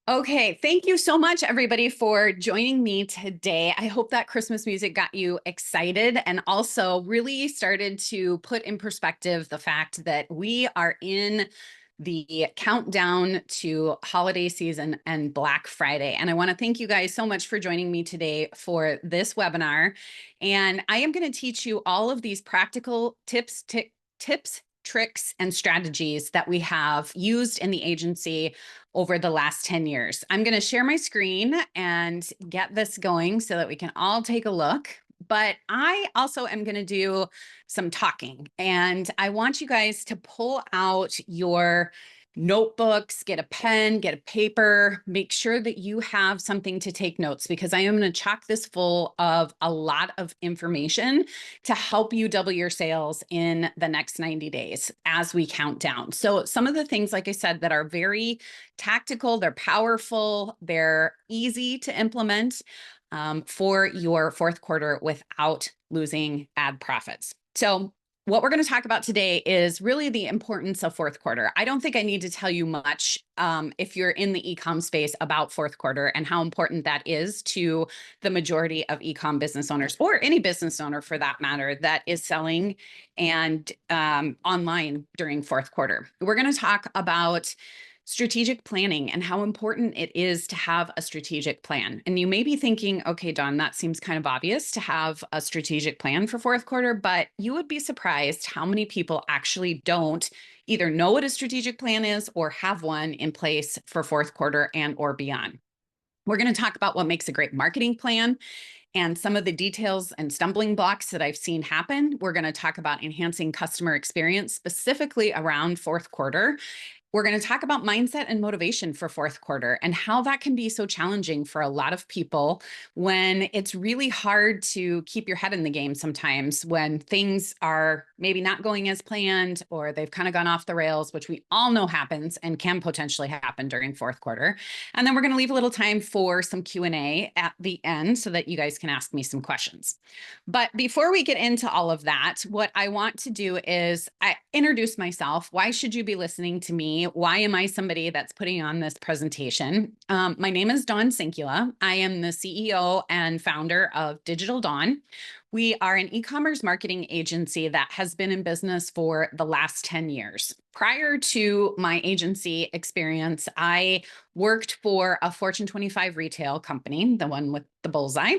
Okay, thank you so much, everybody, for joining me today. I hope that Christmas music got you excited and also really started to put in perspective the fact that we are in the countdown to holiday season and Black Friday. And I want to thank you guys so much for joining me today for this webinar. And I am going to teach you all of these practical tips, tricks, and strategies that we have used in the agency over the last 10 years. I'm going to share my screen and get this going so that we can all take a look. But I also am going to do some talking, and I want you guys to pull out your notebooks, get a pen, get a paper, make sure that you have something to take notes, because I am going to chock this full of a lot of information to help you double your sales in the next 90 days as we count down. So some of the things, like I said, that are very tactical, they're powerful, they're easy to implement for your fourth quarter without losing ad profits. So what we're going to talk about today is really the importance of fourth quarter. I don't think I need to tell you much if you're in the e-com space about fourth quarter and how important that is to the majority of e-com business owners, or any business owner for that matter, that is selling and online during fourth quarter. We're going to talk about strategic planning and how important it is to have a strategic plan. And you may be thinking, okay, Dawn, that seems kind of obvious to have a strategic plan for fourth quarter, but you would be surprised how many people actually don't either know what a strategic plan is or have one in place for fourth quarter and or beyond. We're going to talk about what makes a great marketing plan and some of the details and stumbling blocks that I've seen happen. We're going to talk about enhancing customer experience specifically around fourth quarter. We're going to talk about mindset and motivation for fourth quarter and how that can be so challenging for a lot of people when it's really hard to keep your head in the game sometimes when things are maybe not going as planned or they've kind of gone off the rails, which we all know happens and can potentially happen during fourth quarter. And then we're going to leave a little time for some Q&A at the end so that you guys can ask me some questions. But before we get into all of that, what I want to do is I introduce myself. Why should you be listening to me? Why am I somebody that's putting on this presentation? My name is Dawn Sinkula. I am the CEO and founder of Digital Dawn. We are an e-commerce marketing agency that has been in business for the last 10 years. Prior to my agency experience, I worked for a Fortune 25 retail company, the one with the bullseye,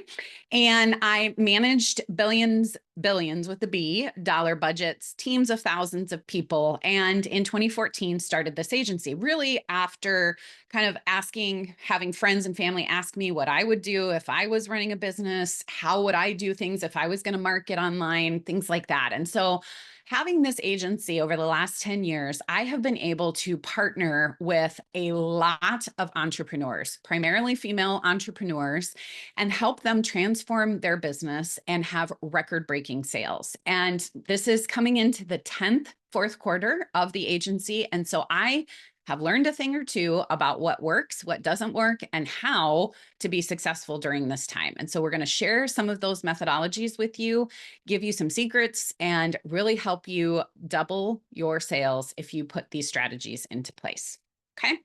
and I managed billions with the B dollar budgets, teams of thousands of people. And in 2014, started this agency, really after kind of having friends and family ask me what I would do if I was running a business, how would I do things if I was going to market online, things like that. And so having this agency over the last 10 years, I have been able to partner with a lot of entrepreneurs, primarily female entrepreneurs, and help them transform their business and have record-breaking sales. And this is coming into the 10th fourth quarter of the agency. And so I have learned a thing or two about what works, what doesn't work, and how to be successful during this time. And so we're going to share some of those methodologies with you, give you some secrets, and really help you double your sales if you put these strategies into place. Okay.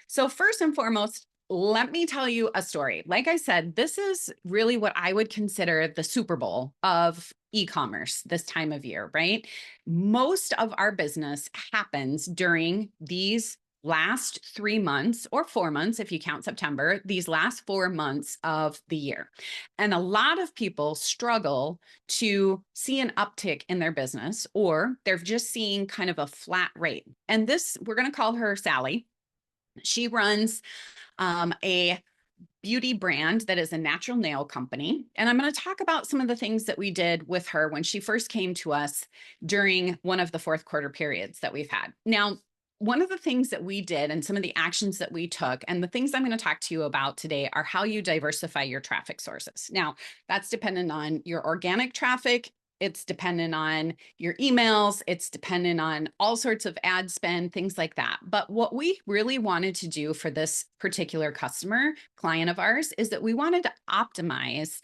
So first and foremost, let me tell you a story. Like I said, this is really what I would consider the Super Bowl of e-commerce this time of year, right? Most of our business happens during these last 3 months or 4 months, if you count September, these last 4 months of the year. And a lot of people struggle to see an uptick in their business, or they're just seeing kind of a flat rate. And this, we're going to call her Sally. She runs a beauty brand that is a natural nail company. And I'm going to talk about some of the things that we did with her when she first came to us during one of the fourth quarter periods that we've had. Now, one of the things that we did and some of the actions that we took, and the things I'm going to talk to you about today, are how you diversify your traffic sources. Now, that's dependent on your organic traffic. It's dependent on your emails. It's dependent on all sorts of ad spend, things like that. But what we really wanted to do for this particular client of ours, is that we wanted to optimize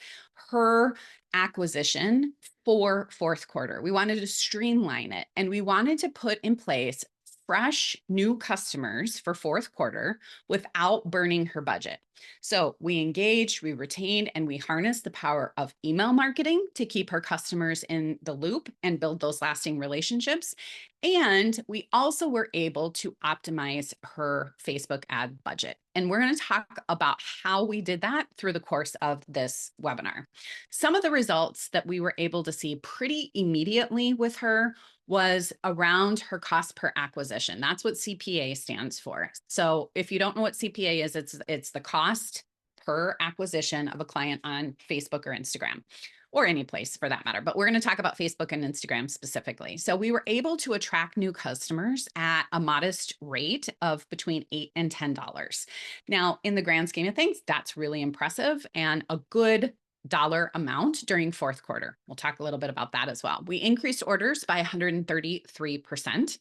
her acquisition for fourth quarter. We wanted to streamline it, and we wanted to put in place fresh new customers for fourth quarter without burning her budget. So we engaged, we retained, and we harnessed the power of email marketing to keep her customers in the loop and build those lasting relationships. And we also were able to optimize her Facebook ad budget. And we're going to talk about how we did that through the course of this webinar. Some of the results that we were able to see pretty immediately with her was around her cost per acquisition. That's what CPA stands for. So if you don't know what CPA is, it's the cost per acquisition of a client on Facebook or Instagram, or any place for that matter. But we're going to talk about Facebook and Instagram specifically. So we were able to attract new customers at a modest rate of between $8 and $10. Now, in the grand scheme of things, that's really impressive and a good dollar amount during fourth quarter. We'll talk a little bit about that as well. We increased orders by 133%,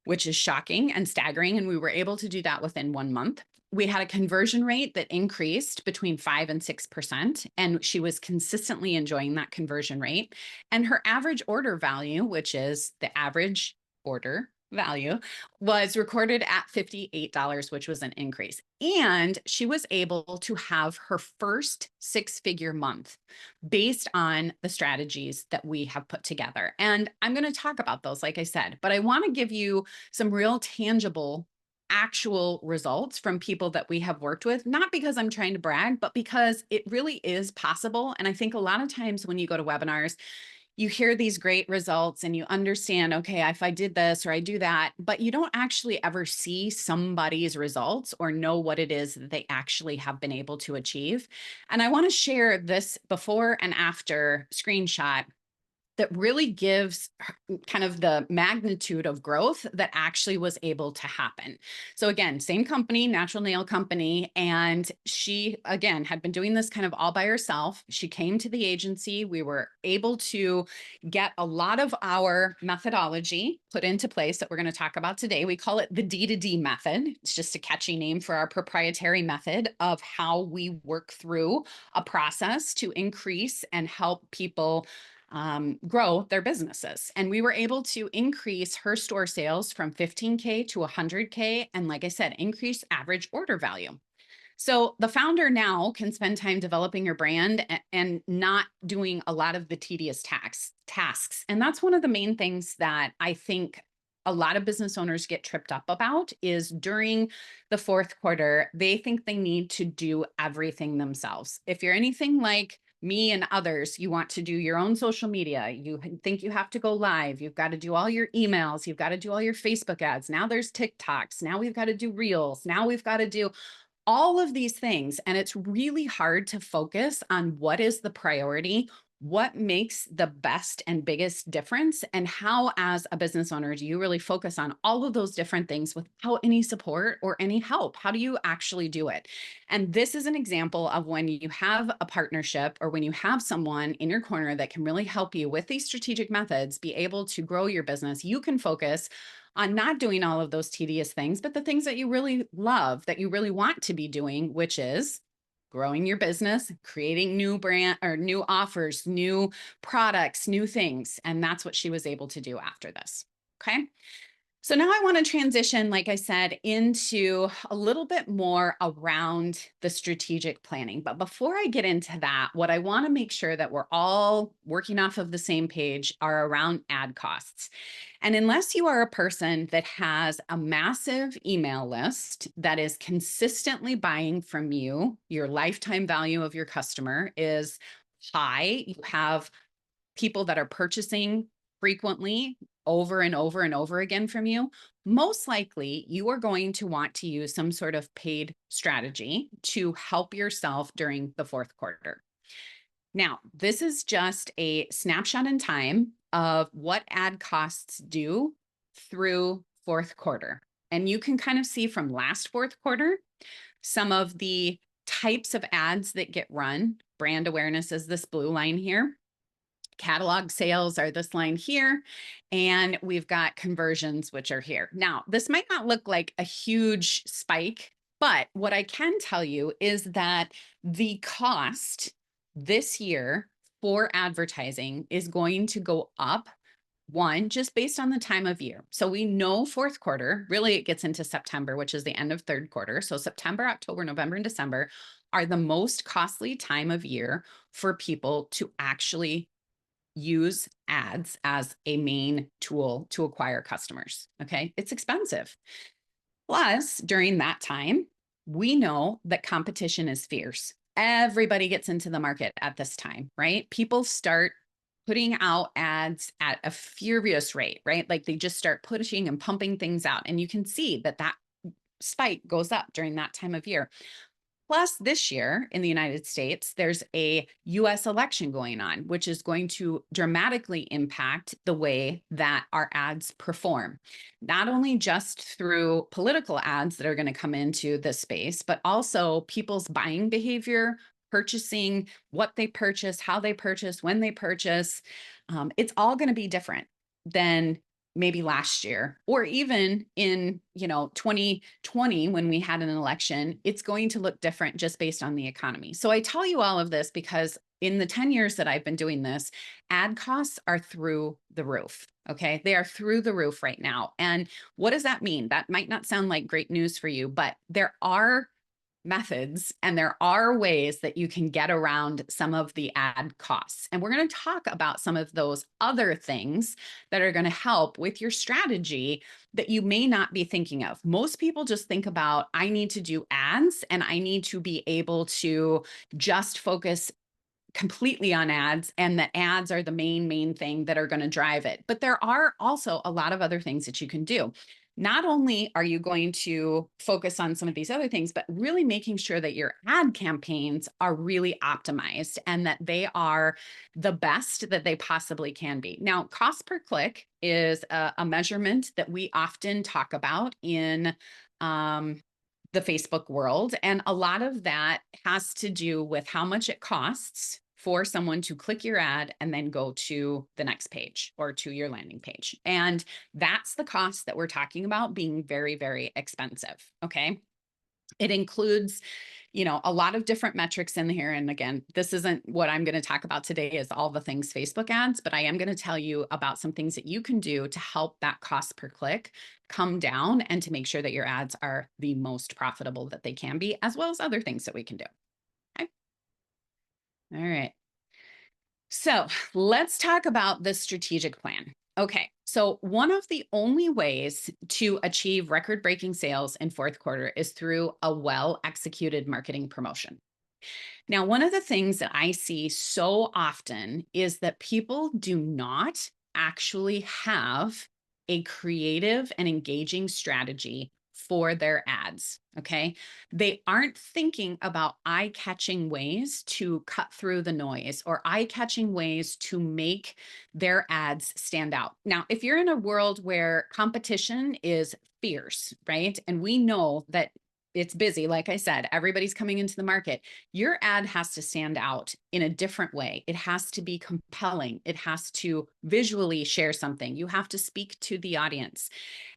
which is shocking and staggering. And we were able to do that within 1 month. We had a conversion rate that increased between 5 and 6%, and she was consistently enjoying that conversion rate. And her average order value, which is the average order value, was recorded at $58, which was an increase. And she was able to have her first six-figure month based on the strategies that we have put together. And I'm going to talk about those, like I said, but I want to give you some real tangible actual results from people that we have worked with, not because I'm trying to brag, but because it really is possible. And I think a lot of times when you go to webinars, you hear these great results and you understand, okay, if I did this or I do that, but you don't actually ever see somebody's results or know what it is that they actually have been able to achieve. And I want to share this before and after screenshot that really gives kind of the magnitude of growth that actually was able to happen. So again, same company, natural nail company. And she, again, had been doing this kind of all by herself. She came to the agency. We were able to get a lot of our methodology put into place that we're going to talk about today. We call it the D2D method. It's just a catchy name for our proprietary method of how we work through a process to increase and help people grow their businesses. And we were able to increase her store sales from 15K to 100K. And like I said, increase average order value. So the founder now can spend time developing your brand and not doing a lot of the tedious tasks. And that's one of the main things that I think a lot of business owners get tripped up about is during the fourth quarter, they think they need to do everything themselves. If you're anything like me and others, you want to do your own social media. You think you have to go live. You've got to do all your emails. You've got to do all your Facebook ads. Now there's TikToks. Now we've got to do reels. Now we've got to do all of these things. And it's really hard to focus on what is the priority, what makes the best and biggest difference, and how, as a business owner, do you really focus on all of those different things without any support or any help? How do you actually do it? And this is an example of when you have a partnership or when you have someone in your corner that can really help you with these strategic methods, be able to grow your business. You can focus on not doing all of those tedious things, but the things that you really love, that you really want to be doing, which is growing your business, creating new brand or new offers, new products, new things. And that's what she was able to do after this. Okay. So now I want to transition, like I said, into a little bit more around the strategic planning. But before I get into that, what I want to make sure that we're all working off of the same page are around ad costs. And unless you are a person that has a massive email list that is consistently buying from you, your lifetime value of your customer is high, you have people that are purchasing frequently over and over and over again from you, most likely you are going to want to use some sort of paid strategy to help yourself during the fourth quarter. Now, this is just a snapshot in time of what ad costs do through fourth quarter. And you can kind of see from last fourth quarter, some of the types of ads that get run. Brand awareness is this blue line here. Catalog sales are this line here, and we've got conversions, which are here. Now, this might not look like a huge spike, but what I can tell you is that the cost this year for advertising is going to go up One, just based on the time of year. So we know fourth quarter, really it gets into September, which is the end of third quarter. So September, October, November, and December are the most costly time of year for people to actually use ads as a main tool to acquire customers. Okay. It's expensive. Plus, during that time, we know that competition is fierce. Everybody gets into the market at this time, right? People start putting out ads at a furious rate, right? Like they just start pushing and pumping things out. And you can see that that spike goes up during that time of year. Plus, this year in the United States, there's a US election going on, which is going to dramatically impact the way that our ads perform, not only just through political ads that are going to come into this space, but also people's buying behavior, purchasing, what they purchase, how they purchase, when they purchase. It's all going to be different than maybe last year, or even in 2020 when we had an election. It's going to look different just based on the economy. So I tell you all of this because in the 10 years that I've been doing this, ad costs are through the roof. Okay, they are through the roof right now. And what does that mean? That might not sound like great news for you, but there are methods and there are ways that you can get around some of the ad costs. And we're going to talk about some of those other things that are going to help with your strategy that you may not be thinking of. Most people just think about, I need to do ads and I need to be able to just focus completely on ads, and the ads are the main thing that are going to drive it. But there are also a lot of other things that you can do. Not only are you going to focus on some of these other things, but really making sure that your ad campaigns are really optimized and that they are the best that they possibly can be. Now, cost per click is a measurement that we often talk about in the Facebook world. And a lot of that has to do with how much it costs for someone to click your ad and then go to the next page or to your landing page. And that's the cost that we're talking about being very, very expensive. Okay. It includes, a lot of different metrics in here. And again, this isn't what I'm going to talk about today is all the things Facebook ads, but I am going to tell you about some things that you can do to help that cost per click come down and to make sure that your ads are the most profitable that they can be, as well as other things that we can do. Okay. All right. So let's talk about the strategic plan. Okay, so one of the only ways to achieve record-breaking sales in fourth quarter is through a well-executed marketing promotion. Now, one of the things that I see so often is that people do not actually have a creative and engaging strategy for their ads. Okay. They aren't thinking about eye-catching ways to cut through the noise or eye-catching ways to make their ads stand out. Now, if you're in a world where competition is fierce, right? And we know that it's busy, like I said, everybody's coming into the market. Your ad has to stand out in a different way. It has to be compelling. It has to visually share something. You have to speak to the audience.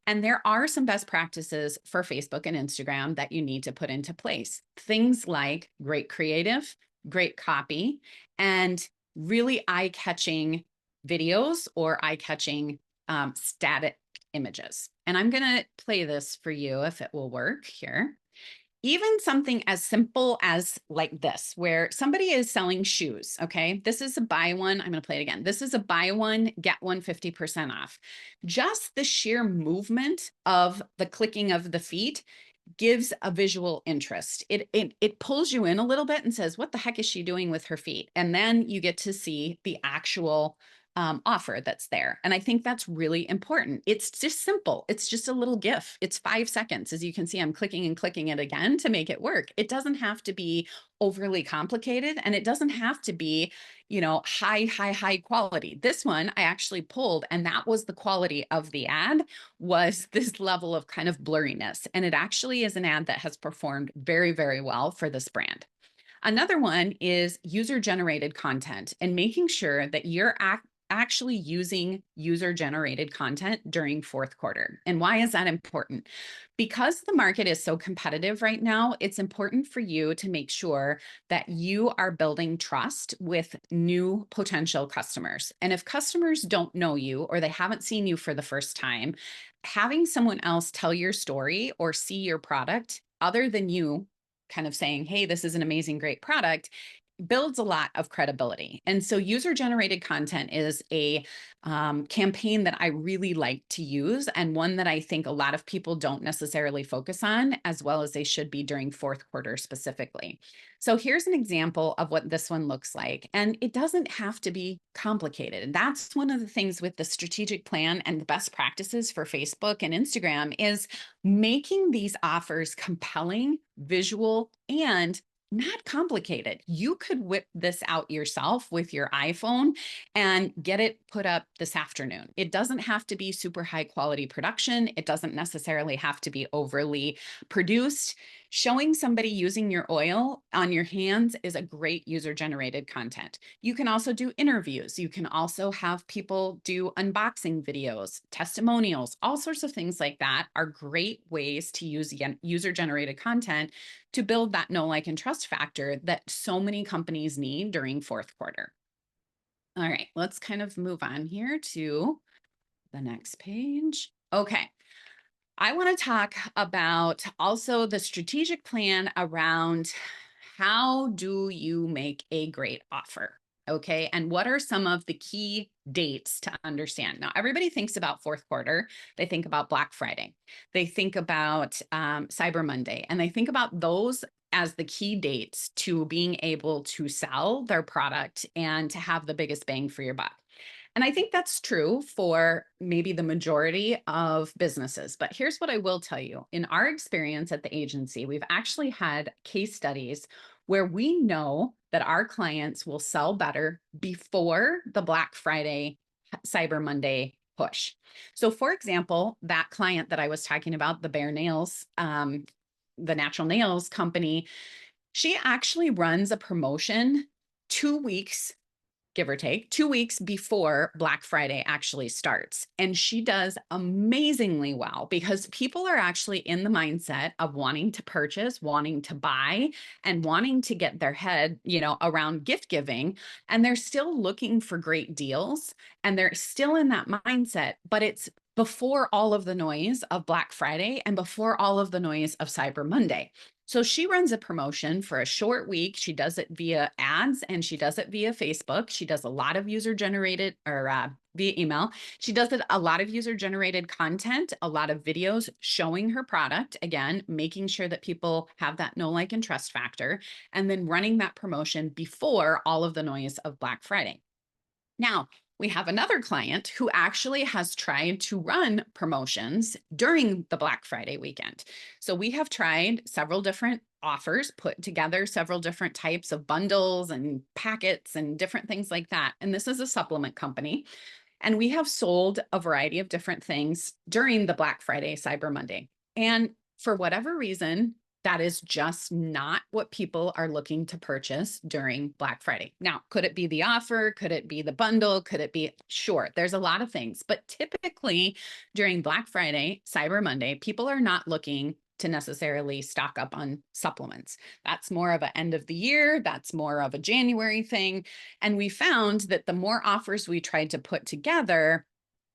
And there are some best practices for Facebook and Instagram that you need to put into place. Things like great creative, great copy, and really eye-catching videos or eye-catching static images. And I'm going to play this for you if it will work here. Even something as simple as like this, where somebody is selling shoes. Okay. This is a buy one. I'm going to play it again. This is a buy one, get one 50% off. Just the sheer movement of the clicking of the feet gives a visual interest. It pulls you in a little bit and says, what the heck is she doing with her feet? And then you get to see the actual offer that's there. And I think that's really important. It's just simple. It's just a little GIF. It's 5 seconds. As you can see, I'm clicking and clicking it again to make it work. It doesn't have to be overly complicated, and it doesn't have to be, high quality. This one I actually pulled, and that was the quality of the ad, was this level of kind of blurriness. And it actually is an ad that has performed very, very well for this brand. Another one is user-generated content and making sure that you're actually using user-generated content during fourth quarter. And why is that important? Because the market is so competitive right now, it's important for you to make sure that you are building trust with new potential customers. And if customers don't know you or they haven't seen you for the first time, having someone else tell your story or see your product other than you kind of saying, hey, this is an amazing, great product, builds a lot of credibility. And so user generated content is a campaign that I really like to use, and one that I think a lot of people don't necessarily focus on as well as they should be during fourth quarter specifically. So here's an example of what this one looks like. And it doesn't have to be complicated. And that's one of the things with the strategic plan and the best practices for Facebook and Instagram is making these offers compelling, visual, and not complicated. You could whip this out yourself with your iPhone and get it put up this afternoon. It doesn't have to be super high quality production. It doesn't necessarily have to be overly produced. Showing somebody using your oil on your hands is a great user generated content. You can also do interviews. You can also have people do unboxing videos, testimonials, all sorts of things like that are great ways to use user generated content to build that know, like, and trust factor that so many companies need during fourth quarter. All right, let's kind of move on here to the next page. Okay. I want to talk about also the strategic plan around how do you make a great offer? Okay. And what are some of the key dates to understand? Now, everybody thinks about fourth quarter. They think about Black Friday. They think about Cyber Monday. And they think about those as the key dates to being able to sell their product and to have the biggest bang for your buck. And I think that's true for maybe the majority of businesses. But here's what I will tell you. In our experience at the agency, we've actually had case studies where we know that our clients will sell better before the Black Friday, Cyber Monday push. So for example, that client that I was talking about, the Bare Nails, the natural nails company, she actually runs a promotion 2 weeks, give or take, 2 weeks before Black Friday actually starts. And she does amazingly well because people are actually in the mindset of wanting to purchase, wanting to buy, and wanting to get their head, around gift giving. And they're still looking for great deals and they're still in that mindset, but it's before all of the noise of Black Friday and before all of the noise of Cyber Monday. So she runs a promotion for a short week. She does it via ads and she does it via Facebook. She does a lot of user generated or via email. She does it a lot of user generated content, a lot of videos showing her product, again, making sure that people have that know, like, and trust factor, and then running that promotion before all of the noise of Black Friday. Now, we have another client who actually has tried to run promotions during the Black Friday weekend. So we have tried several different offers, put together several different types of bundles and packets and different things like that. And this is a supplement company. And we have sold a variety of different things during the Black Friday, Cyber Monday. And for whatever reason, that is just not what people are looking to purchase during Black Friday. Now, could it be the offer? Could it be the bundle? Could it be? Sure, there's a lot of things. But typically during Black Friday, Cyber Monday, people are not looking to necessarily stock up on supplements. That's more of an end of the year. That's more of a January thing. And we found that the more offers we tried to put together,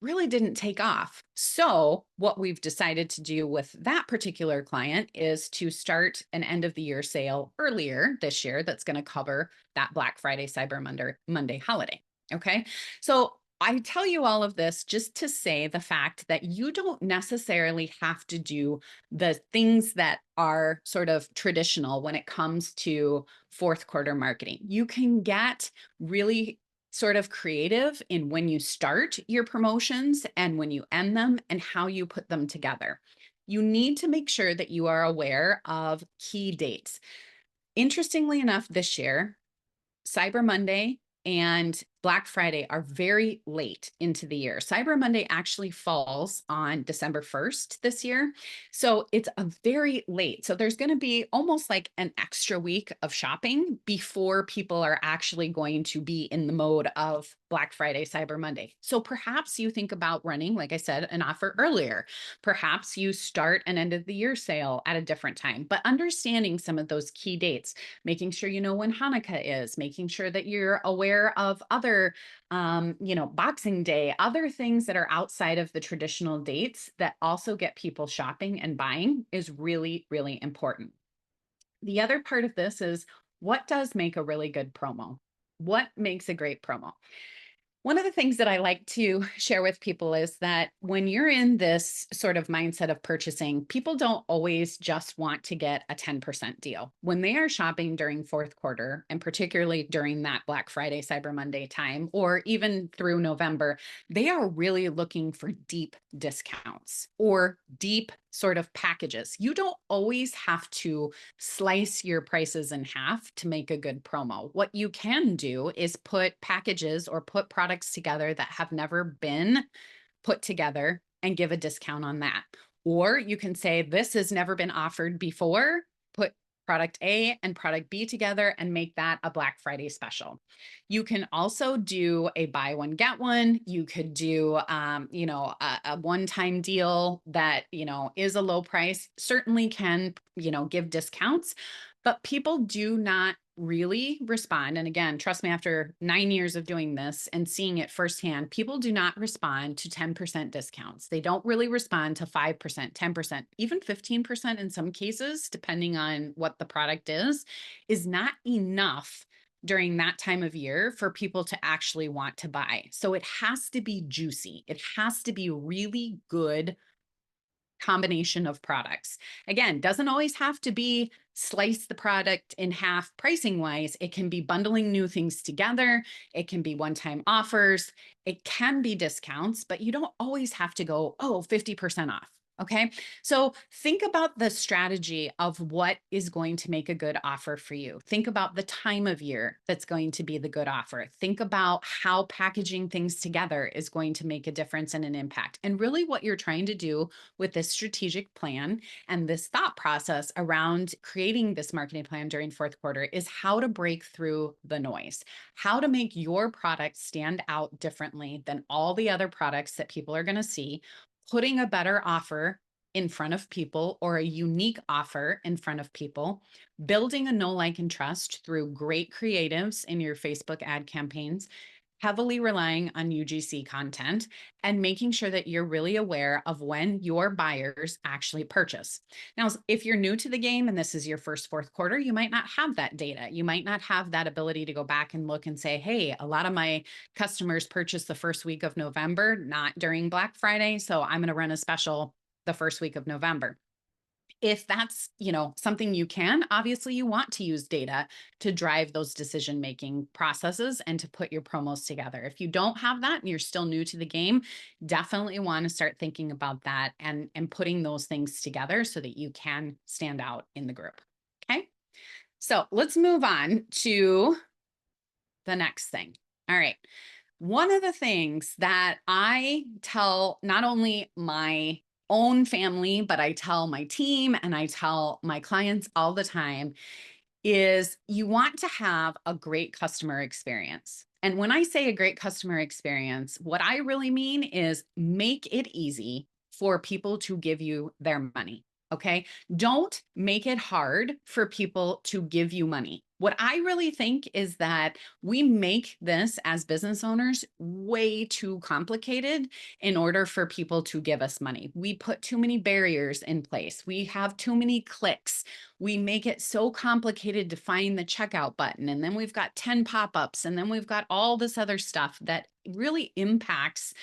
really didn't take off. So what we've decided to do with that particular client is to start an end of the year sale earlier this year that's going to cover that Black Friday, Cyber Monday holiday. Okay. So I tell you all of this just to say the fact that you don't necessarily have to do the things that are sort of traditional when it comes to fourth quarter marketing. You can get really sort of creative in when you start your promotions and when you end them and how you put them together. You need to make sure that you are aware of key dates. Interestingly enough, this year, Cyber Monday and Black Friday are very late into the year. Cyber Monday actually falls on December 1st this year. So it's a very late. So there's going to be almost like an extra week of shopping before people are actually going to be in the mode of Black Friday, Cyber Monday. So perhaps you think about running, like I said, an offer earlier. Perhaps you start an end of the year sale at a different time, but understanding some of those key dates, making sure you know when Hanukkah is, making sure that you're aware of other, Boxing Day, other things that are outside of the traditional dates that also get people shopping and buying is really, really important. The other part of this is what does make a really good promo? What makes a great promo? One of the things that I like to share with people is that when you're in this sort of mindset of purchasing, people don't always just want to get a 10% deal. When they are shopping during fourth quarter, and particularly during that Black Friday, Cyber Monday time, or even through November, they are really looking for deep discounts or deep sort of packages. You don't always have to slice your prices in half to make a good promo. What you can do is put packages or put products together that have never been put together and give a discount on that. Or you can say, this has never been offered before, put product A and product B together and make that a Black Friday special. You can also do a buy one, get one. You could do, a one-time deal that, is a low price, certainly can, give discounts, but people do not really respond. And again, trust me, after 9 years of doing this and seeing it firsthand, people do not respond to 10% discounts. They don't really respond to 5%, 10%, even 15% in some cases, depending on what the product is not enough during that time of year for people to actually want to buy. So it has to be juicy. It has to be really good combination of products. Again, doesn't always have to be slice the product in half pricing wise. It can be bundling new things together. It can be one-time offers. It can be discounts, but you don't always have to go, 50% off. Okay. So think about the strategy of what is going to make a good offer for you. Think about the time of year that's going to be the good offer. Think about how packaging things together is going to make a difference and an impact. And really what you're trying to do with this strategic plan and this thought process around creating this marketing plan during fourth quarter is how to break through the noise, how to make your product stand out differently than all the other products that people are going to see, putting a better offer in front of people or a unique offer in front of people, building a know, like, and trust through great creatives in your Facebook ad campaigns, heavily relying on UGC content, and making sure that you're really aware of when your buyers actually purchase. Now, if you're new to the game and this is your first fourth quarter, you might not have that data. You might not have that ability to go back and look and say, hey, a lot of my customers purchase the first week of November, not during Black Friday. So I'm going to run a special the first week of November. If that's, something you can, obviously you want to use data to drive those decision-making processes and to put your promos together. If you don't have that and you're still new to the game, definitely want to start thinking about that and putting those things together so that you can stand out in the group. Okay. So let's move on to the next thing. All right. One of the things that I tell not only my own family, but I tell my team and I tell my clients all the time is you want to have a great customer experience. And when I say a great customer experience, what I really mean is make it easy for people to give you their money. Okay. Don't make it hard for people to give you money. What I really think is that we make this as business owners way too complicated in order for people to give us money. We put too many barriers in place. We have too many clicks. We make it so complicated to find the checkout button. And then we've got 10 pop-ups, and then we've got all this other stuff that really impacts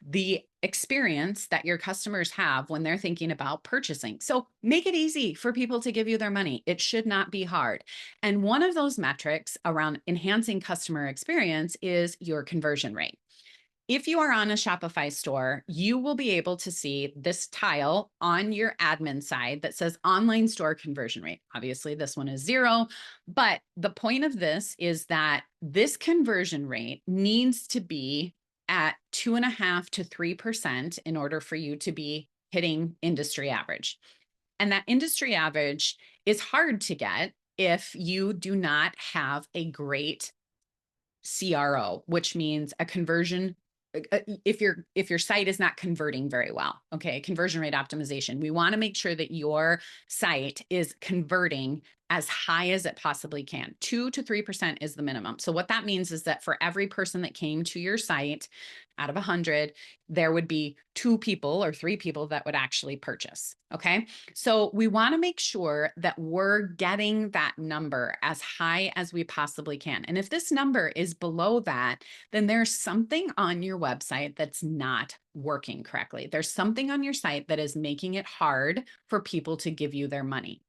the experience that your customers have when they're thinking about purchasing. So make it easy for people to give you their money. It should not be hard. And one of those metrics around enhancing customer experience is your conversion rate. If you are on a Shopify store, you will be able to see this tile on your admin side that says online store conversion rate. Obviously, this one is 0, but the point of this is that this conversion rate needs to be at 2.5 to 3% in order for you to be hitting industry average. And that industry average is hard to get if you do not have a great CRO, which means a conversion. If your site is not converting very well, okay, conversion rate optimization. We want to make sure that your site is converting as high as it possibly can. 2 to 3% is the minimum. So what that means is that for every person that came to your site out of 100, there would be 2 people or 3 people that would actually purchase. Okay. So we want to make sure that we're getting that number as high as we possibly can. And if this number is below that, then there's something on your website that's not working correctly. There's something on your site that is making it hard for people to give you their money.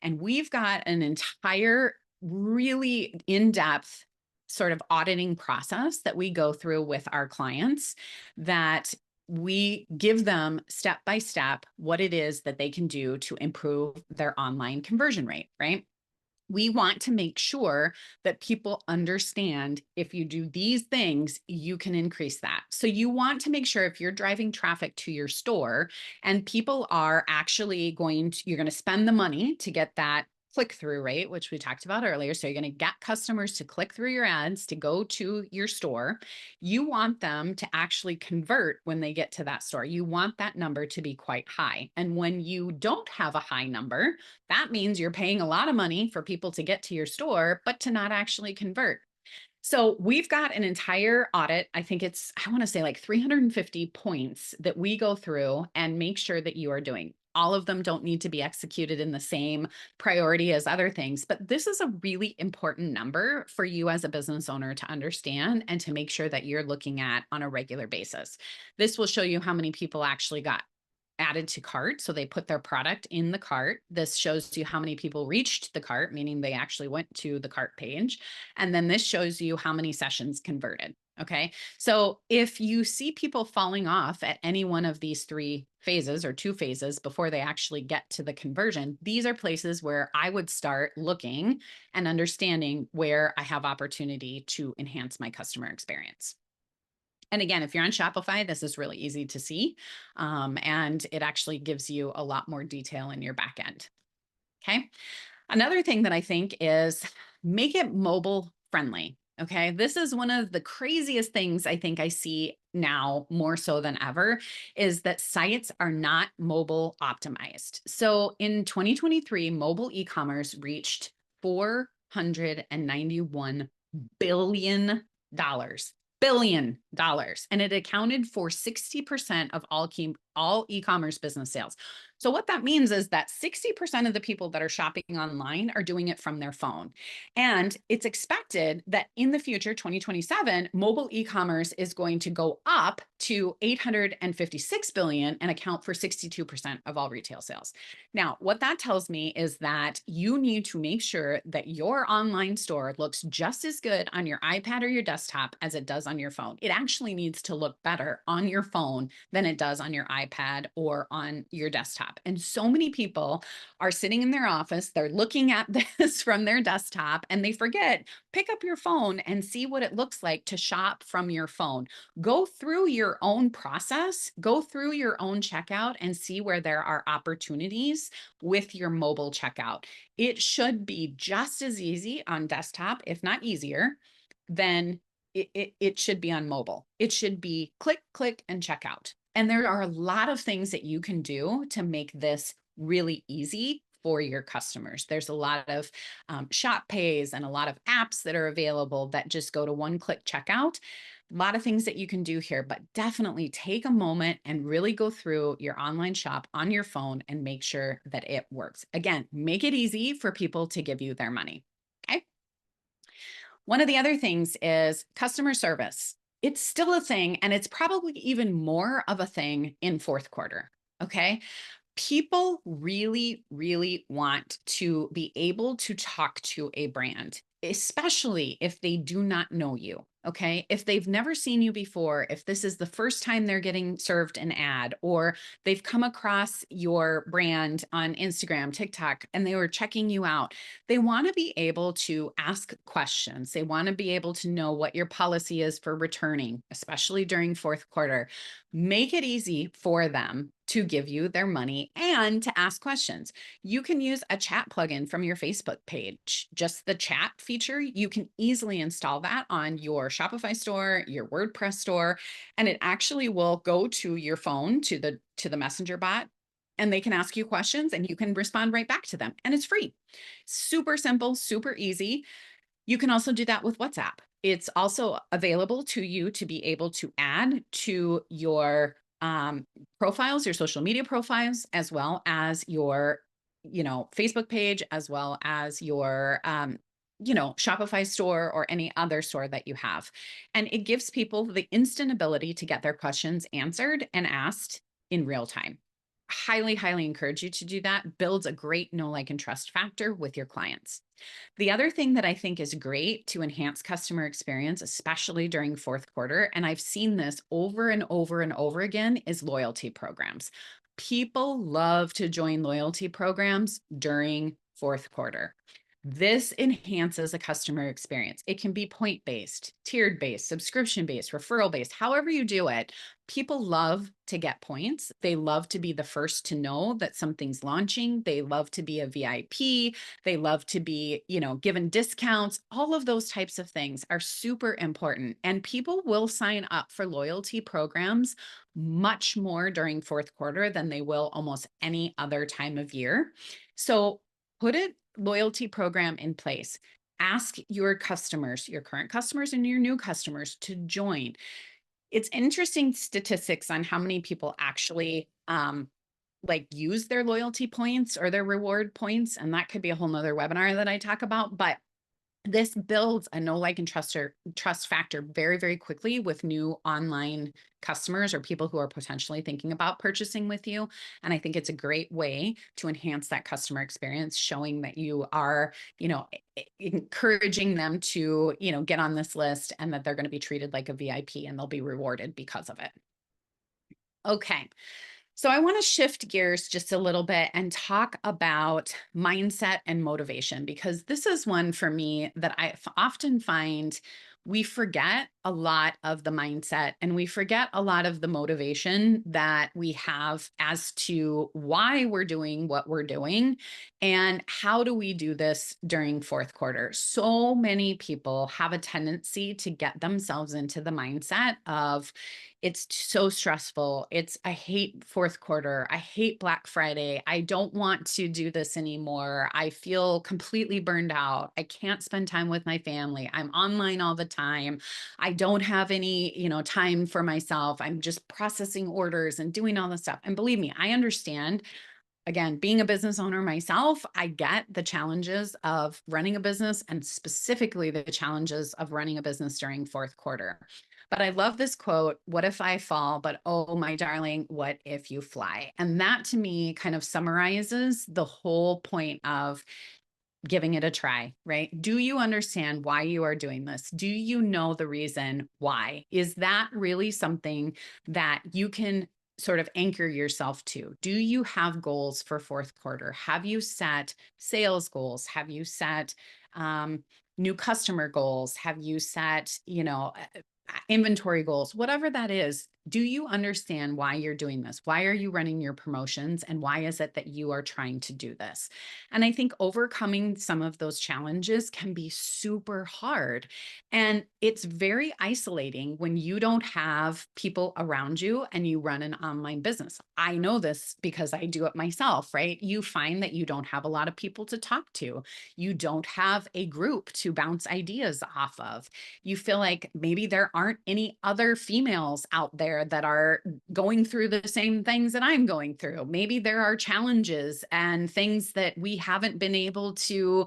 And we've got an entire really in-depth sort of auditing process that we go through with our clients, that we give them step by step what it is that they can do to improve their online conversion rate, right? We want to make sure that people understand if you do these things, you can increase that. So you want to make sure if you're driving traffic to your store and people are actually you're going to spend the money to get that click-through rate, which we talked about earlier. So you're going to get customers to click through your ads to go to your store. You want them to actually convert when they get to that store. You want that number to be quite high. And when you don't have a high number, that means you're paying a lot of money for people to get to your store, but to not actually convert. So we've got an entire audit. I think I want to say like 350 points that we go through and make sure that you are doing. All of them don't need to be executed in the same priority as other things, but this is a really important number for you as a business owner to understand and to make sure that you're looking at on a regular basis. This will show you how many people actually got added to cart. So they put their product in the cart. This shows you how many people reached the cart, meaning they actually went to the cart page. And then this shows you how many sessions converted. Okay. So if you see people falling off at any one of these 3 phases or 2 phases before they actually get to the conversion, these are places where I would start looking and understanding where I have opportunity to enhance my customer experience. And again, if you're on Shopify, this is really easy to see. And it actually gives you a lot more detail in your back end. Okay. Another thing that I think is make it mobile friendly. Okay. This is one of the craziest things I think I see now more so than ever, is that sites are not mobile optimized. So in 2023, mobile e-commerce reached $491 billion. $1 billion, and it accounted for 60% of all e-commerce business sales. So what that means is that 60% of the people that are shopping online are doing it from their phone. And it's expected that in the future, 2027, mobile e-commerce is going to go up to 856 billion and account for 62% of all retail sales. Now, what that tells me is that you need to make sure that your online store looks just as good on your iPad or your desktop as it does on your phone. It actually needs to look better on your phone than it does on your iPad or on your desktop. And so many people are sitting in their office, they're looking at this from their desktop, and they forget, pick up your phone and see what it looks like to shop from your phone. Go through your own process, go through your own checkout and see where there are opportunities with your mobile checkout. It should be just as easy on desktop, if not easier, than it should be on mobile. It should be click, click, and check out. And there are a lot of things that you can do to make this really easy for your customers. There's a lot of shop pays and a lot of apps that are available that just go to one-click checkout. A lot of things that you can do here, but definitely take a moment and really go through your online shop on your phone and make sure that it works. Again, make it easy for people to give you their money. Okay. One of the other things is customer service. It's still a thing, and it's probably even more of a thing in fourth quarter. Okay. People really, really want to be able to talk to a brand, especially if they do not know you. Okay. If they've never seen you before, if this is the first time they're getting served an ad, or they've come across your brand on Instagram, TikTok, and they were checking you out, they want to be able to ask questions. They want to be able to know what your policy is for returning, especially during fourth quarter. Make it easy for them to give you their money and to ask questions. You can use a chat plugin from your Facebook page, just the chat feature. You can easily install that on your Shopify store, your WordPress store, and it actually will go to your phone, to the messenger bot, and they can ask you questions and you can respond right back to them. And it's free. Super simple, super easy. You can also do that with WhatsApp. It's also available to you to be able to add to your profiles, your social media profiles, as well as your, Facebook page, as well as your, Shopify store or any other store that you have. And it gives people the instant ability to get their questions answered and asked in real time. Highly, highly encourage you to do that. Builds a great know, like, and trust factor with your clients. The other thing that I think is great to enhance customer experience, especially during fourth quarter, and I've seen this over and over and over again, is loyalty programs. People love to join loyalty programs during fourth quarter. This enhances a customer experience. It can be point-based, tiered-based, subscription-based, referral-based, however you do it. People love to get points. They love to be the first to know that something's launching. They love to be a VIP. They love to be, given discounts. All of those types of things are super important. And people will sign up for loyalty programs much more during fourth quarter than they will almost any other time of year. So put a loyalty program in place. Ask your customers, your current customers and your new customers, to join. It's interesting statistics on how many people actually use their loyalty points or their reward points. And that could be a whole nother webinar that I talk about, but this builds a know, like, and trust factor very, very quickly with new online customers or people who are potentially thinking about purchasing with you. And I think it's a great way to enhance that customer experience, showing that you are, encouraging them to, get on this list, and that they're going to be treated like a VIP and they'll be rewarded because of it. Okay. So I want to shift gears just a little bit and talk about mindset and motivation, because this is one for me that I often find we forget a lot of the mindset and we forget a lot of the motivation that we have as to why we're doing what we're doing and how do we do this during fourth quarter. So many people have a tendency to get themselves into the mindset of, it's so stressful. I hate fourth quarter. I hate Black Friday. I don't want to do this anymore. I feel completely burned out. I can't spend time with my family. I'm online all the time. I don't have any, time for myself. I'm just processing orders and doing all this stuff. And believe me, I understand. Again, being a business owner myself, I get the challenges of running a business, and specifically the challenges of running a business during fourth quarter. But I love this quote: "What if I fall? But oh, my darling, what if you fly?" And that to me kind of summarizes the whole point of giving it a try, right? Do you understand why you are doing this? Do you know the reason why? Is that really something that you can sort of anchor yourself to? Do you have goals for fourth quarter? Have you set sales goals? Have you set new customer goals? Have you set, inventory goals? Whatever that is, do you understand why you're doing this? Why are you running your promotions? And why is it that you are trying to do this? And I think overcoming some of those challenges can be super hard. And it's very isolating when you don't have people around you and you run an online business. I know this because I do it myself, right? You find that you don't have a lot of people to talk to. You don't have a group to bounce ideas off of. You feel like maybe there aren't any other females out there there that are going through the same things that I'm going through. Maybe there are challenges and things that we haven't been able to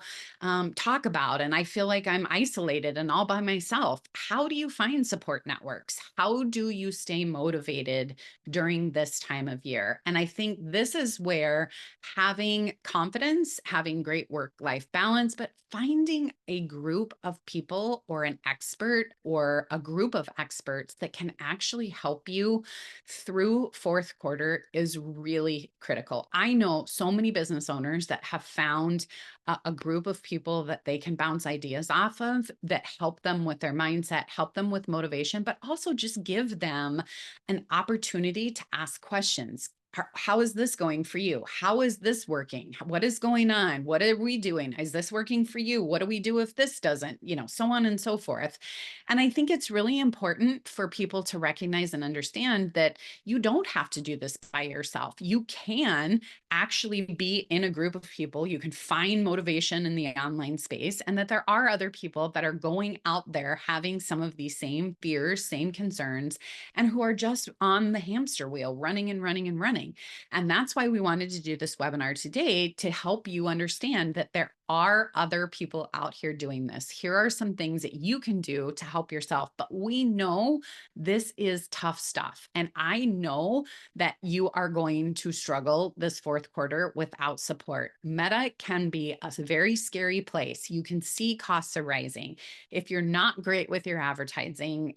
talk about. And I feel like I'm isolated and all by myself. How do you find support networks? How do you stay motivated during this time of year? And I think this is where having confidence, having great work-life balance, but finding a group of people or an expert or a group of experts that can actually help you through fourth quarter is really critical. I know so many business owners that have found a group of people that they can bounce ideas off of that help them with their mindset, help them with motivation, but also just give them an opportunity to ask questions. How is this going for you? How is this working? What is going on? What are we doing? Is this working for you? What do we do if this doesn't? So on and so forth. And I think it's really important for people to recognize and understand that you don't have to do this by yourself. You can actually be in a group of people. You can find motivation in the online space, and that there are other people that are going out there having some of these same fears, same concerns, and who are just on the hamster wheel, running and running and running. And that's why we wanted to do this webinar today, to help you understand that there are other people out here doing this. Here are some things that you can do to help yourself. But we know this is tough stuff. And I know that you are going to struggle this fourth quarter without support. Meta can be a very scary place. You can see costs are rising. If you're not great with your advertising,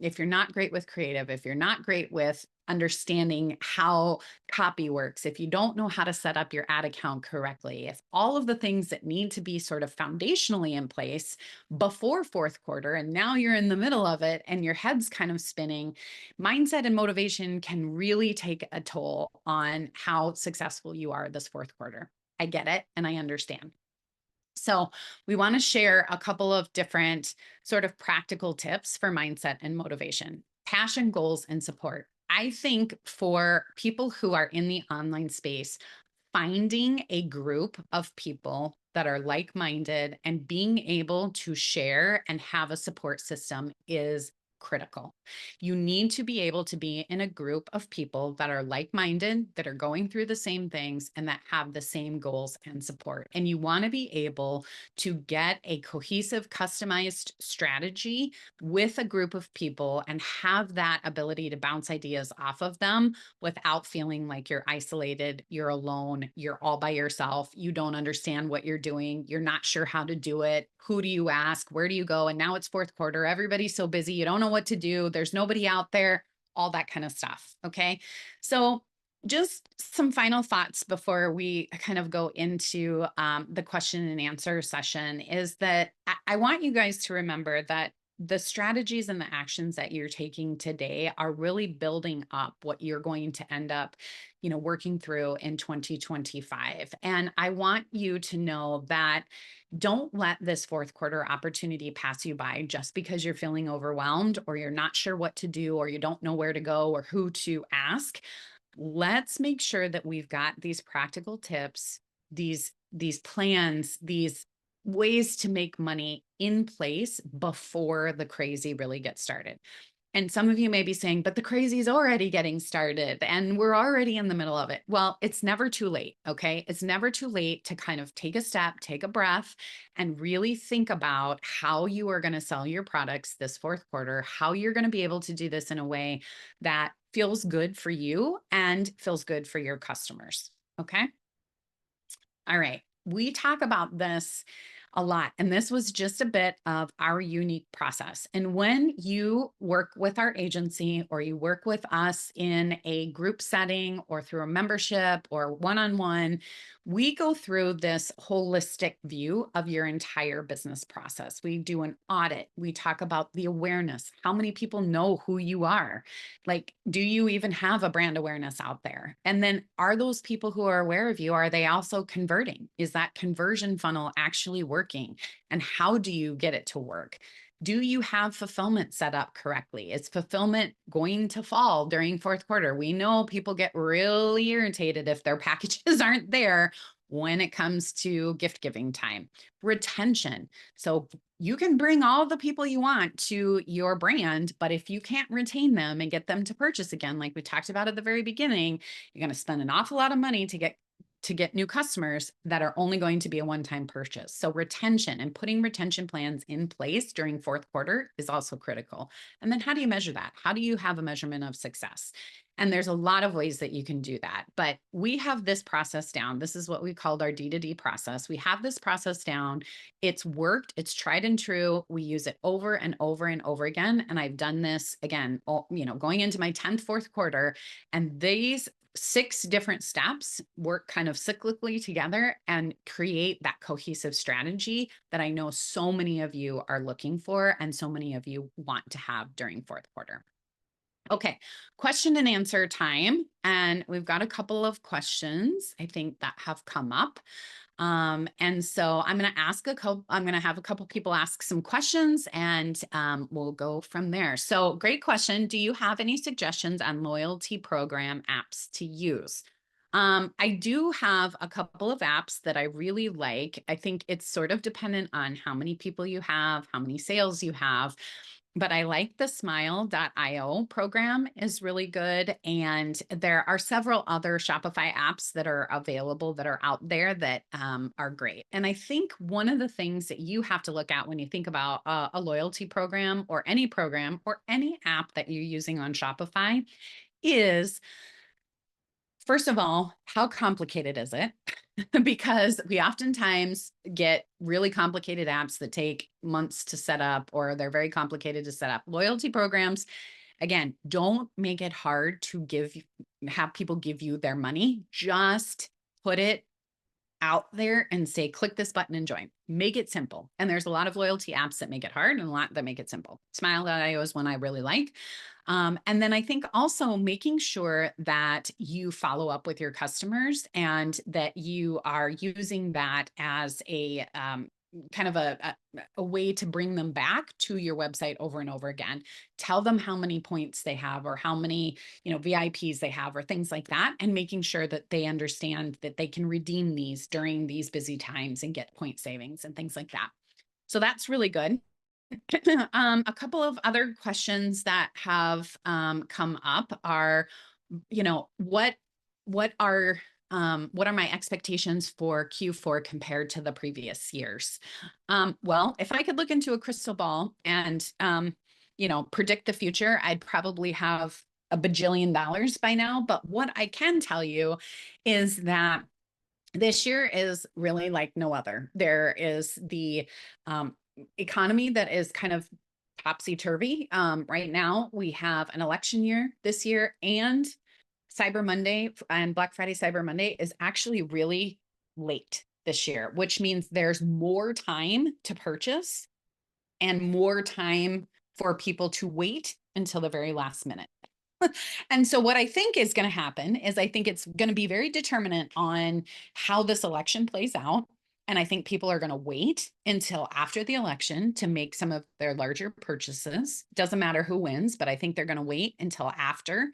if you're not great with creative, if you're not great with understanding how copy works, if you don't know how to set up your ad account correctly, if all of the things that need to be sort of foundationally in place before fourth quarter, and now you're in the middle of it and your head's kind of spinning, mindset and motivation can really take a toll on how successful you are this fourth quarter. I get it and I understand. So we want to share a couple of different sort of practical tips for mindset and motivation, passion, goals, and support. I think for people who are in the online space, finding a group of people that are like-minded and being able to share and have a support system is critical. You need to be able to be in a group of people that are like-minded, that are going through the same things, and that have the same goals and support. And you want to be able to get a cohesive, customized strategy with a group of people and have that ability to bounce ideas off of them without feeling like you're isolated, you're alone, you're all by yourself, you don't understand what you're doing, you're not sure how to do it. Who do you ask? Where do you go? And now it's fourth quarter. Everybody's so busy. You don't know what to do. There's nobody out there, all that kind of stuff. Okay. So just some final thoughts before we kind of go into the question and answer session is that I want you guys to remember that the strategies and the actions that you're taking today are really building up what you're going to end up, working through in 2025. And I want you to know that don't let this fourth quarter opportunity pass you by just because you're feeling overwhelmed or you're not sure what to do or you don't know where to go or who to ask. Let's make sure that we've got these practical tips, these plans, these ways to make money in place before the crazy really gets started. And some of you may be saying, but the crazy is already getting started and we're already in the middle of it. Well, it's never too late. Okay. It's never too late to kind of take a step, take a breath, and really think about how you are going to sell your products this fourth quarter, how you're going to be able to do this in a way that feels good for you and feels good for your customers. Okay. All right. We talk about this a lot, and this was just a bit of our unique process. And when you work with our agency or you work with us in a group setting or through a membership or one-on-one, we go through this holistic view of your entire business process. We do an audit. We talk about the awareness. How many people know who you are? Like, do you even have a brand awareness out there? And then are those people who are aware of you, are they also converting? Is that conversion funnel actually working? And how do you get it to work? Do you have fulfillment set up correctly? Is fulfillment going to fall during fourth quarter? We know people get really irritated if their packages aren't there when it comes to gift giving time. Retention. So you can bring all the people you want to your brand, but if you can't retain them and get them to purchase again, like we talked about at the very beginning, you're going to spend an awful lot of money to get new customers that are only going to be a one-time purchase. So retention and putting retention plans in place during fourth quarter is also critical. And then how do you measure that? How do you have a measurement of success? And there's a lot of ways that you can do that, but we have this process down. This is what we called our D2D process. We have this process down. It's worked. It's tried and true. We use it over and over and over again. And I've done this again, going into my 10th fourth quarter, and these 6 different steps work kind of cyclically together and create that cohesive strategy that I know so many of you are looking for and so many of you want to have during fourth quarter. Okay, question and answer time. And we've got a couple of questions, I think, that have come up. And so I'm going to have a couple people ask some questions, and we'll go from there. So great question. Do you have any suggestions on loyalty program apps to use? I do have a couple of apps that I really like. I think it's sort of dependent on how many people you have, how many sales you have. But I like the smile.io program is really good. And there are several other Shopify apps that are available that are out there that are great. And I think one of the things that you have to look at when you think about a loyalty program or any app that you're using on Shopify is, first of all, how complicated is it? Because we oftentimes get really complicated apps that take months to set up, or they're very complicated to set up. Loyalty programs, again, don't make it hard to have people give you their money. Just put it out there and say, click this button and join. Make it simple. And there's a lot of loyalty apps that make it hard and a lot that make it simple. Smile.io is one I really like. And then I think also making sure that you follow up with your customers and that you are using that as a kind of a way to bring them back to your website over and over again. Tell them how many points they have or how many, VIPs they have or things like that, and making sure that they understand that they can redeem these during these busy times and get point savings and things like that. So that's really good. A couple of other questions that have come up are, what are my expectations for Q4 compared to the previous years? Well, if I could look into a crystal ball and predict the future, I'd probably have a bajillion dollars by now. But what I can tell you is that this year is really like no other. There is the economy that is kind of topsy-turvy. Right now, we have an election year this year, and Cyber Monday and Black Friday Cyber Monday is actually really late this year, which means there's more time to purchase and more time for people to wait until the very last minute. And so what I think is going to happen is I think it's going to be very determinant on how this election plays out. And I think people are going to wait until after the election to make some of their larger purchases. Doesn't matter who wins, but I think they're going to wait until after.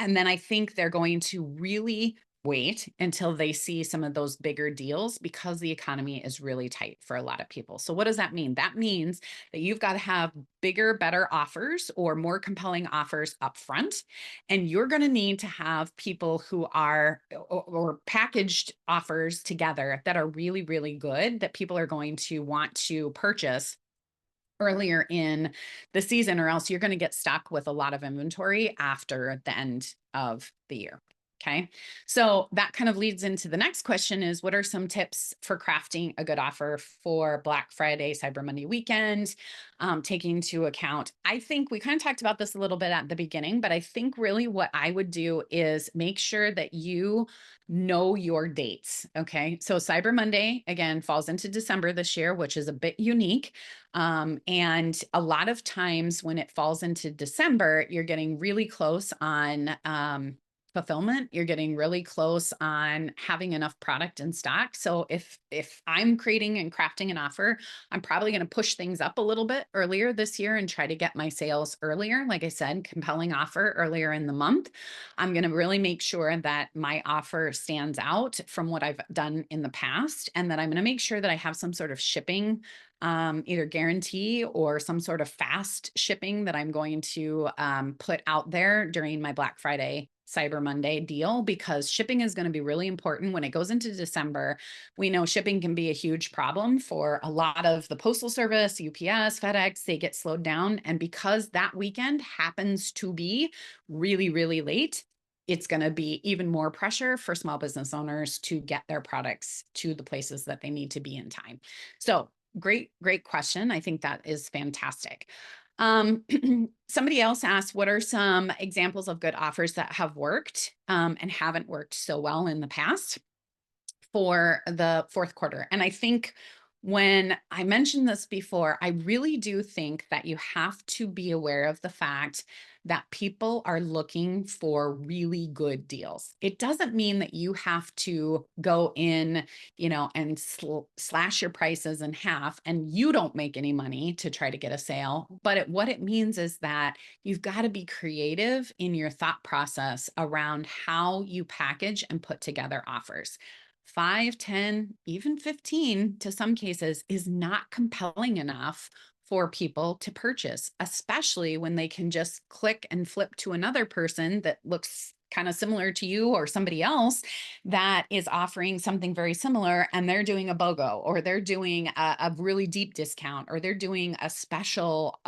And then I think they're going to really wait until they see some of those bigger deals because the economy is really tight for a lot of people. So what does that mean? That means that you've got to have bigger, better offers or more compelling offers up front. And you're going to need to have people who are or packaged offers together that are really, really good that people are going to want to purchase earlier in the season, or else you're going to get stuck with a lot of inventory after the end of the year. Okay, so that kind of leads into the next question is, what are some tips for crafting a good offer for Black Friday, Cyber Monday weekend, taking into account, I think we kind of talked about this a little bit at the beginning, but I think really what I would do is make sure that you know your dates. Okay, so Cyber Monday, again, falls into December this year, which is a bit unique. And a lot of times when it falls into December, you're getting really close on fulfillment. You're getting really close on having enough product in stock. So if I'm creating and crafting an offer, I'm probably going to push things up a little bit earlier this year and try to get my sales earlier. Like I said, compelling offer earlier in the month. I'm going to really make sure that my offer stands out from what I've done in the past, and that I'm going to make sure that I have some sort of shipping, either guarantee or some sort of fast shipping that I'm going to put out there during my Black Friday Cyber Monday deal, because shipping is going to be really important when it goes into December. We know shipping can be a huge problem for a lot of the postal service, UPS, FedEx, they get slowed down. And because that weekend happens to be really, really late, it's going to be even more pressure for small business owners to get their products to the places that they need to be in time. So great question. I think that is fantastic. Somebody else asked, what are some examples of good offers that have worked and haven't worked so well in the past for the fourth quarter? And I think when I mentioned this before, I really do think that you have to be aware of the fact that people are looking for really good deals. It doesn't mean that you have to go in, and slash your prices in half and you don't make any money to try to get a sale. But what it means is that you've got to be creative in your thought process around how you package and put together offers. 5, 10, even 15 to some cases is not compelling enough for people to purchase, especially when they can just click and flip to another person that looks kind of similar to you or somebody else that is offering something very similar, and they're doing a BOGO, or they're doing a really deep discount, or they're doing a special,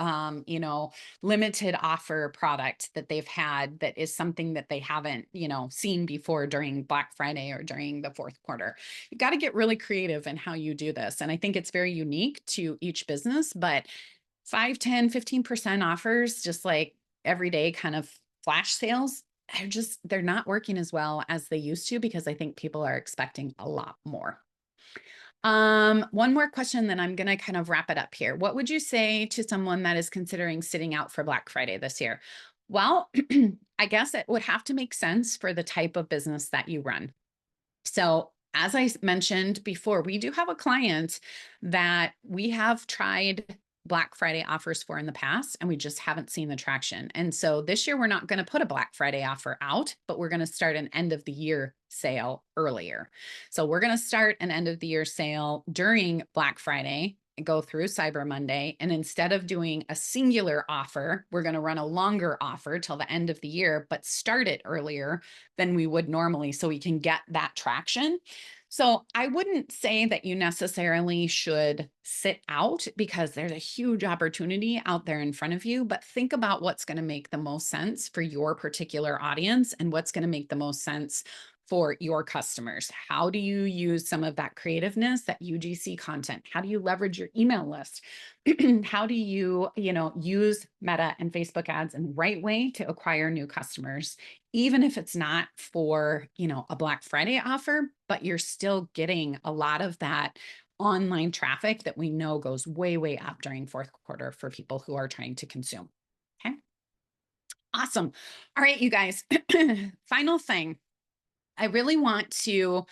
limited offer product that they've had that is something that they haven't, seen before during Black Friday or during the fourth quarter. You got to get really creative in how you do this. And I think it's very unique to each business, but 5, 10, 15% offers, just like everyday kind of flash sales, they're not working as well as they used to, because I think people are expecting a lot more. One more question, then I'm going to kind of wrap it up here. What would you say to someone that is considering sitting out for Black Friday this year? Well, I guess it would have to make sense for the type of business that you run. So as I mentioned before, we do have a client that we have tried Black Friday offers for in the past, and we just haven't seen the traction. And so this year, we're not going to put a Black Friday offer out, but we're going to start an end of the year sale earlier. So we're going to start an end of the year sale during Black Friday, go through Cyber Monday. And instead of doing a singular offer, we're going to run a longer offer till the end of the year, but start it earlier than we would normally so we can get that traction. So I wouldn't say that you necessarily should sit out, because there's a huge opportunity out there in front of you, but think about what's going to make the most sense for your particular audience and what's going to make the most sense for your customers. How do you use some of that creativeness, that UGC content? How do you leverage your email list? How do you, use Meta and Facebook ads in the right way to acquire new customers, even if it's not for, a Black Friday offer, but you're still getting a lot of that online traffic that we know goes way, way up during fourth quarter for people who are trying to consume. Okay. Awesome. All right, you guys, final thing. I really want to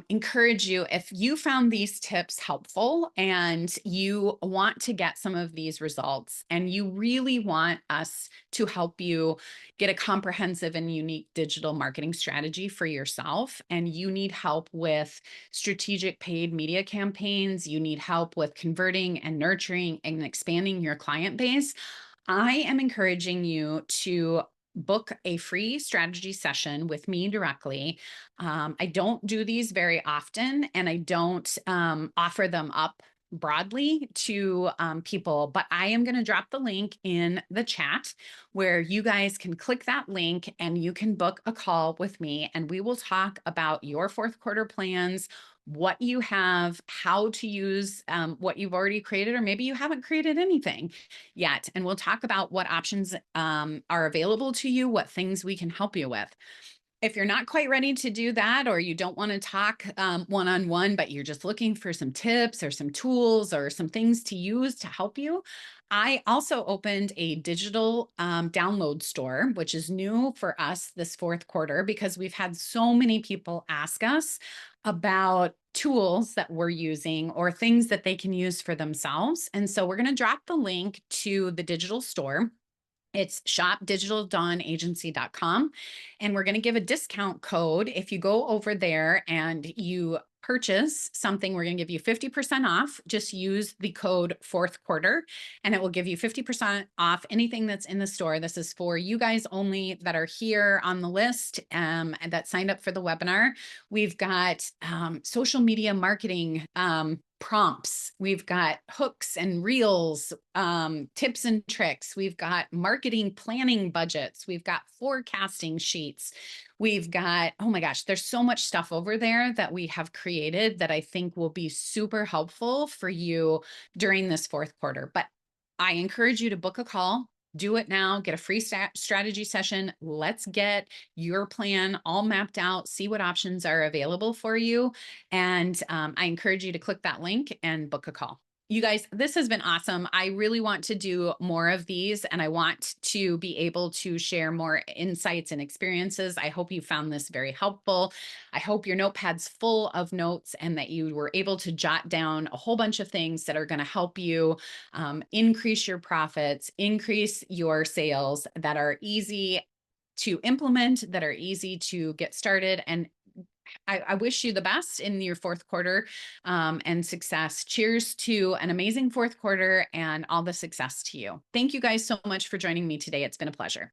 encourage you, if you found these tips helpful and you want to get some of these results, and you really want us to help you get a comprehensive and unique digital marketing strategy for yourself, and you need help with strategic paid media campaigns, you need help with converting and nurturing and expanding your client base, I am encouraging you to book a free strategy session with me directly. I don't do these very often, and I don't offer them up broadly to people, but I am going to drop the link in the chat where you guys can click that link and you can book a call with me, and we will talk about your fourth quarter plans, what you have, how to use what you've already created, or maybe you haven't created anything yet. And we'll talk about what options are available to you, what things we can help you with. If you're not quite ready to do that, or you don't want to talk one-on-one, but you're just looking for some tips or some tools or some things to use to help you, I also opened a digital download store, which is new for us this fourth quarter because we've had so many people ask us about tools that we're using or things that they can use for themselves. And so we're going to drop the link to the digital store. It's shopdigitaldawnagency.com. And we're going to give a discount code. If you go over there and you purchase something, we're going to give you 50% off. Just use the code fourth quarter and it will give you 50% off anything that's in the store. This is for you guys only that are here on the list and that signed up for the webinar. We've got social media marketing prompts. We've got hooks and reels, tips and tricks. We've got marketing planning budgets. We've got forecasting sheets. We've got, oh my gosh, there's so much stuff over there that we have created that I think will be super helpful for you during this fourth quarter. But I encourage you to book a call. Do it now, get a free strategy session. Let's get your plan all mapped out, see what options are available for you. And I encourage you to click that link and book a call. You guys, this has been awesome. I really want to do more of these and I want to be able to share more insights and experiences. I hope you found this very helpful. I hope your notepad's full of notes and that you were able to jot down a whole bunch of things that are going to help you increase your profits, increase your sales, that are easy to implement, that are easy to get started. And I wish you the best in your fourth quarter and success. Cheers to an amazing fourth quarter and all the success to you. Thank you guys so much for joining me today. It's been a pleasure.